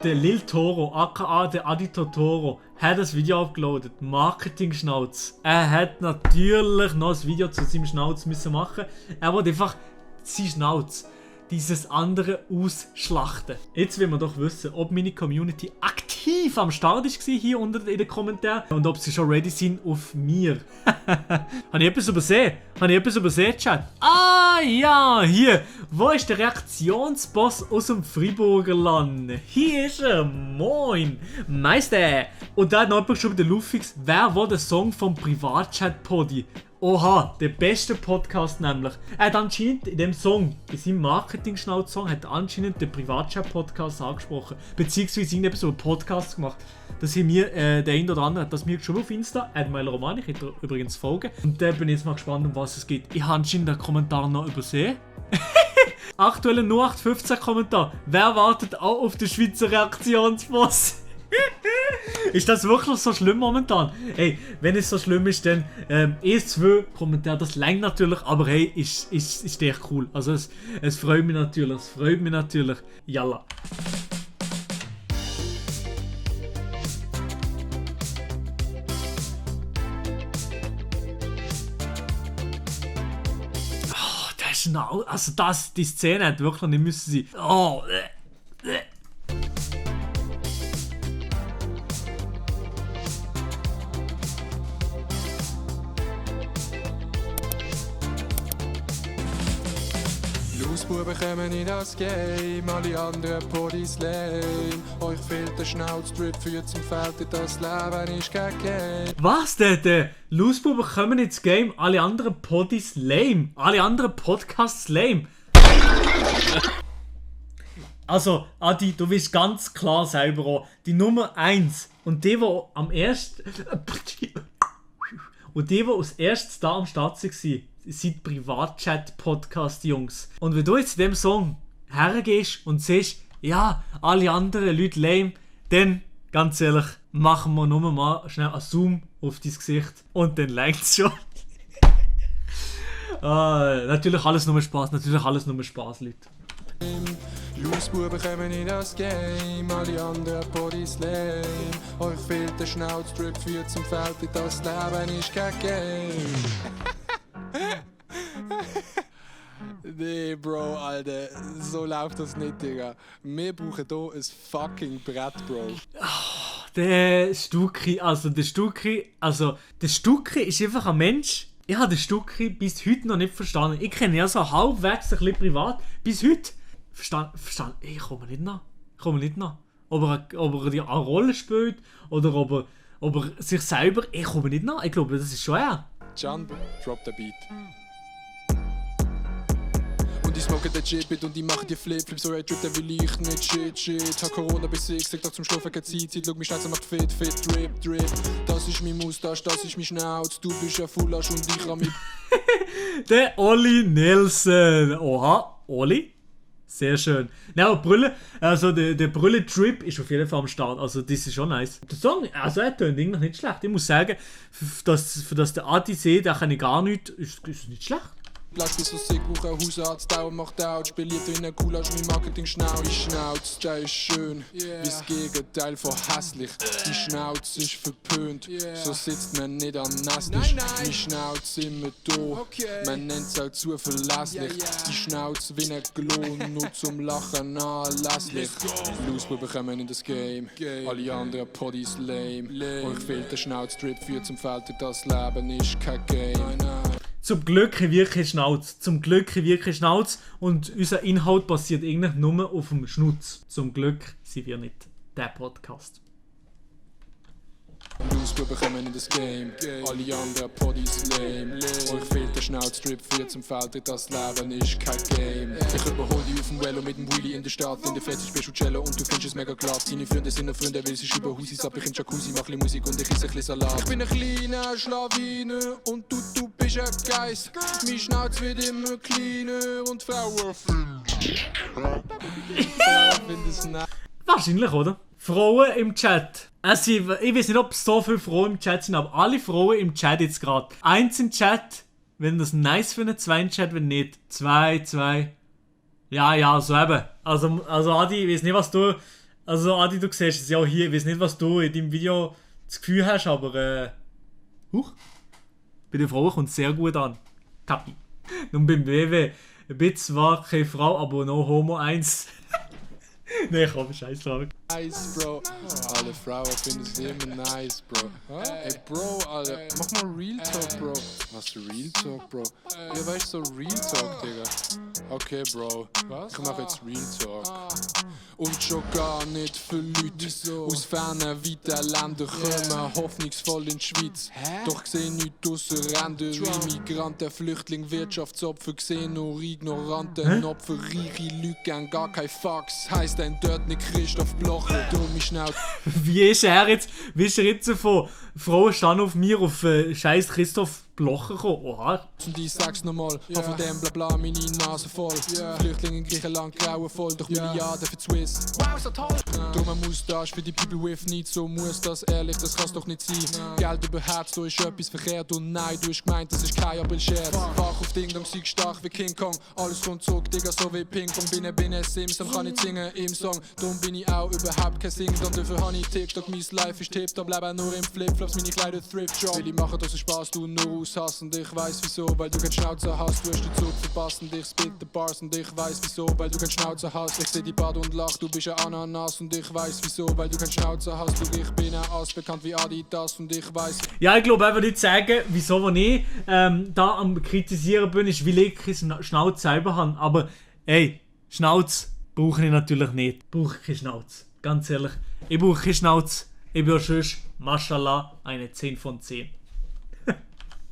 Der Lil Toro, aka der Adi Totoro, hat das Video upgeloadet. Marketing-Schnauz. Er hat natürlich noch ein Video zu seinem Schnauz müssen machen. Er wollte einfach seinen Schnauz, dieses andere ausschlachten. Jetzt will man doch wissen, ob meine Community aktiv am Start war hier unten in den Kommentaren und ob sie schon ready sind auf mir. Habe ich etwas übersehen? Chat? Ah ja, hier. Wo ist der Reaktionsboss aus dem Freiburger Land? Hier ist er. Moin. Meister. Und da hat noch jemand geschrieben, der Lufix, wer war der Song vom Privatchat-Podi? Oha, der beste Podcast nämlich. Er hat anscheinend in dem Song, in seinem Marketing-Schnauz-Song, hat anscheinend den Privatchat-Podcast angesprochen. Beziehungsweise irgendetwas über Podcasts gemacht. Das haben wir, der eine oder andere hat das mir geschrieben auf Insta, Admiral Roman, ich hätte übrigens folgen. Und da bin ich jetzt mal gespannt, um was es geht. Ich habe anscheinend den Kommentar noch übersehen. Aktuelle 0815 Kommentar. Wer wartet auch auf den Schweizer Reaktionsboss? Ist das wirklich so schlimm momentan? Hey, wenn es so schlimm ist, dann ES2 Kommentar, das langt natürlich, aber hey, ist echt cool. Also es freut mich natürlich, Yalla. Oh, das ist also die Szene hat wirklich nicht müssen sein. Oh, Lausbuben kommen in das Game, alle anderen Podis lame. Euch fehlt der Schnauztrip, führt zum Feld, das Leben ist kein Game. Was denn? Lausbuben kommen ins Game, alle anderen Podis lame. Alle anderen Podcasts lame. Also, Adi, du weißt ganz klar selber auch, die Nummer 1 und die als erstes da am Start waren, sind Privatchat-Podcast-Jungs. Und wenn du jetzt in dem Song hergehst und siehst, ja, alle anderen Leute lame, dann, ganz ehrlich, machen wir nur mal schnell einen Zoom auf dein Gesicht und dann längt's schon. Natürlich alles nur Spaß, Leute. Lausbuben kommen in das Game, alle anderen Podis lame. Euch fehlt der Schnauztrip, führt zum Feld, das Leben ist kein Game. Nee, Bro, Alter, so läuft das nicht, Digga. Wir brauchen hier ein fucking Brett, Bro. Der Stucki ist einfach ein Mensch. Ich habe den Stucki bis heute noch nicht verstanden. Ich kenne ihn ja so halbwegs ein bisschen privat. Bis heute. Verstanden. Ich komme nicht nach. Ob er eine Rolle spielt oder ob er sich selber. Ich komme nicht nach. Ich glaube, das ist schon er. Can, drop the beat. Und ich smoke den Chip und ich mache die Flip-Flips, so Trip, der will ich nicht, shit. Hab Corona bis 6, sag doch zum Schlafen keine Zeit, schau mich Scheiße macht fit, drip. Das ist mein Mustache, das ist mein Schnauz, du bist ja Fullasch und ich hab mich... Der Olli Nelson. Oha, Olli. Sehr schön. Ja, Brille, also der Brille-Trip ist auf jeden Fall am Start. Also das ist schon nice. Der Song, also er tönt eigentlich nicht schlecht. Ich muss sagen, für das der Adi sieht, der kann ich gar nicht, ist nicht schlecht. Bleib bis so sick, brauch ein Hausarzt, Dauer macht Autsch. Beliebt in der Gulasch, mein Marketing Schnauz. Die Schnauz, der ist schön, wie das Gegenteil von hässlich. Die Schnauz ist verpönt, so sitzt man nicht am Nestlich. Die Schnauz immer da, man nennt's auch zuverlässlich. Die Schnauz wie ein Klon, nur zum Lachen anlässlich. Lausbuben kommen in das Game, alle anderen Podis lame. Euch fehlt der Schnauztrip, führt zum Feld, das Leben ist kein Game. Zum Glück wirklich Schnauz. Und unser Inhalt basiert eigentlich nur auf dem Schnutz. Zum Glück sind wir nicht der Podcast. Lausbuben kommen in das Game, alle anderen Podis lame. Euch fehlt der Schnauztrip, führt zum Feld, das Leben ist kein Game. Ich überhol dich auf dem Velo mit dem Wheelie in der Stadt. In der Feste spielst du Cello und du findest es mega glatt. Seine Freunde sind noch Freunde, weil sie über Hausis ab. Ich im Jacuzzi, mach Musik und ich esse ein Salat. Ich bin eine kleine Schlawine und du bist ein Geist. Mein Schnauz wird immer kleiner und Frauen finden es nice. Wahrscheinlich, oder? Frauen im Chat. Also, ich weiß nicht, ob so viele Frauen im Chat sind, aber alle Frauen im Chat jetzt gerade. Eins im Chat, wenn das nice finden, zwei im Chat, wenn nicht. Zwei. Ja, so eben. Also Adi, ich weiß nicht, was du Also Adi, du siehst es ja auch hier. Ich weiß nicht, was du in deinem Video das Gefühl hast, aber bei den Frauen kommt es sehr gut an. Kapi. Nun beim BW. Ein bisschen zwar keine Frau, aber no Homo 1. Nee, komm, scheiß drauf. Nice, Bro. Alle Frauen finden es immer nice, Bro. Ey, Bro, Alter, mach mal Real Talk, Bro. Was für Real Talk, Bro? Ja, weißt du, so Real Talk, Digga. Okay, Bro. Ich mach jetzt Real Talk. Und schon gar nicht für Leute aus fernen, weiten Ländern kommen hoffnungsvoll in die Schweiz. Doch sehen nichts ausser Ränder. Immigranten, Flüchtlinge, Wirtschaftsopfer, sehen nur Ignoranten. Opfer, reiche Leute geben gar keine Fucks. Heisst ein dort nicht Christoph Blocher, dumme Schnauze. Wie ist er jetzt von Frau stand auf mir auf scheiß Christoph Blocher gekommen? Oha. Und ich sag's nochmal, von dem Blabla meine Nase voll. Flüchtlinge in Griechenland grauenvoll, durch Milliarden für Swiss. Wow, so toll! Drum eine Moustache für die People with nicht so muss das ehrlich, das kann's doch nicht sein. Geld über Herz, da ist etwas verkehrt und nein, du hast gemeint, das ist kein Apple-Scherz. Wach auf Ding, dann sieg stark wie King Kong. Alles kommt zurück, Digga, so wie Ping-Pong. Bin ein Sims, dann kann ich singen im Song. Darum bin ich auch überhaupt kein Sing, dann dafür habe ich TikTok, mein Life ist tipptopp, bleib nur im Flipflops, meine Kleider Thrift-Job. Will ich machen, dass es Spaß, du nur aushassen. Und ich weiss wieso, weil du keinen Schnauzer hast. Du hast den Zug verpasst und ich spit the Bars. Und ich weiss wieso, weil du keinen Schnauzer hast. Ich seh die Bad und lach, du bist ein Ananas. Und ich weiss wieso, weil du keinen Schnauzer hast. Und ich bin ein Ass, bekannt wie Adidas. Und ich weiss. Ja, ich glaube einfach nicht sagen, wieso wenn ich da am kritisieren bin, ist, weil ich keine Schnauze selber habe. Aber ey, Schnauze brauche ich natürlich nicht. Brauche ich keine Schnauze. Ganz ehrlich, ich brauche keine Schnauze. Ich bin ja schon, mashallah, eine 10 von 10.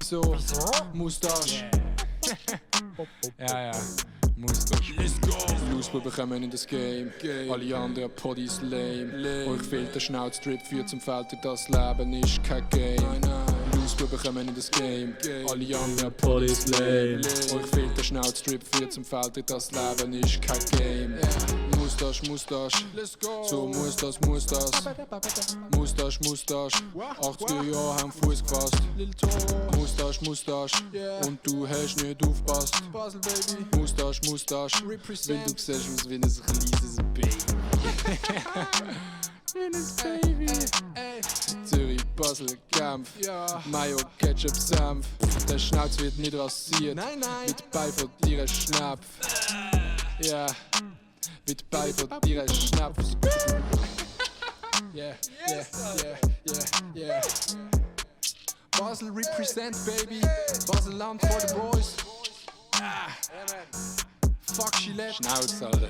So, Moustache. Ja, Moustache. Let's go! Losebuben kommen in das Game. Alle anderen Poddies lame. Euch fehlt der Schnauzstrip, führt zum Feld, das Leben ist kein Game. Losebuben kommen in das Game. Alle anderen Poddies lame. Euch fehlt der Schnauzstrip, führt zum Feld, das Leben ist kein Game. Moustache. So muss das. Moustache. 80er Jahre haben Fuß gefasst. Moustache. Und du hast nicht aufgepasst. Moustache. Wenn du siehst aus wie ein kleines Baby. Zürich, Basel, Genf. Mayo, Ketchup, Senf. Der Schnauz wird nicht rasiert. Mit Bein von dir ein Schnapp. Ja. Mit Bein von dir ein Schnapp. Yeah. Basel represent, baby. Basel Land for the boys. Fuck Gillette. Schnauz, Alter.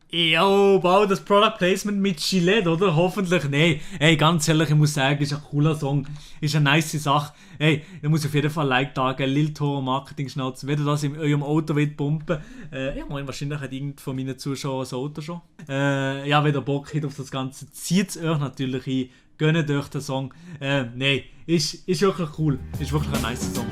Yo, bau das Product Placement mit Gillette, oder? Hoffentlich nein. Ey, ganz ehrlich, ich muss sagen, ist ein cooler Song. Ist eine nice Sache. Ey, da muss auf jeden Fall Like da geben. Lil Toro Marketing Schnauze. Wenn ihr das in eurem Auto wollt pumpen, ja, wahrscheinlich hat irgend von meinen Zuschauern ein Auto schon. Ja, wenn ihr Bock habt auf das Ganze, zieht es euch natürlich ein. Gönnt euch den Song. Nein, ist wirklich cool. Ist wirklich ein nice Song.